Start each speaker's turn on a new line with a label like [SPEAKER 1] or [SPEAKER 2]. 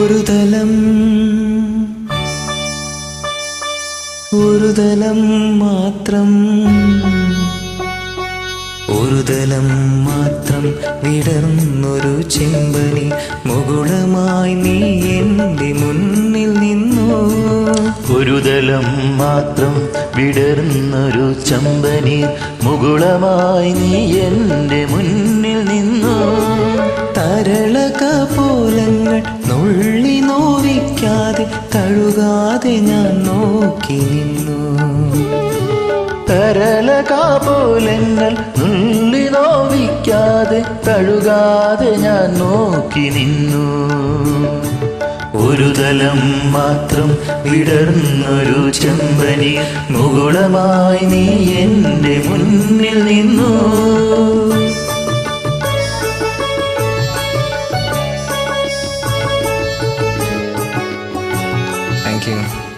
[SPEAKER 1] ഒരു തലം മാത്രം വിടർന്നൊരു ചെമ്പനി മുകുളമായി നീ എൻ്റെ മുന്നിൽ നിന്നു.
[SPEAKER 2] ഒരു തലം മാത്രം വിടർന്നൊരു ചെമ്പനി മുകുളമായി നീ എൻ്റെ മുന്നിൽ നിന്നു.
[SPEAKER 1] തരളകപോലങ്ങൾ നുള്ളി നോവിക്കാതെ തഴുകാതെ ഞാൻ നോക്കി നിന്നു.
[SPEAKER 2] തരളകപോലങ്ങൾ നുള്ളി നോവിക്കാതെ തഴുകാതെ ഞാൻ നോക്കി നിന്നു. ഒരു തലം മാത്രം വിടർന്നൊരു ചെമ്പനി മുകുളമായി നീ എൻ്റെ മുന്നിൽ നിന്നു.
[SPEAKER 1] Thank you.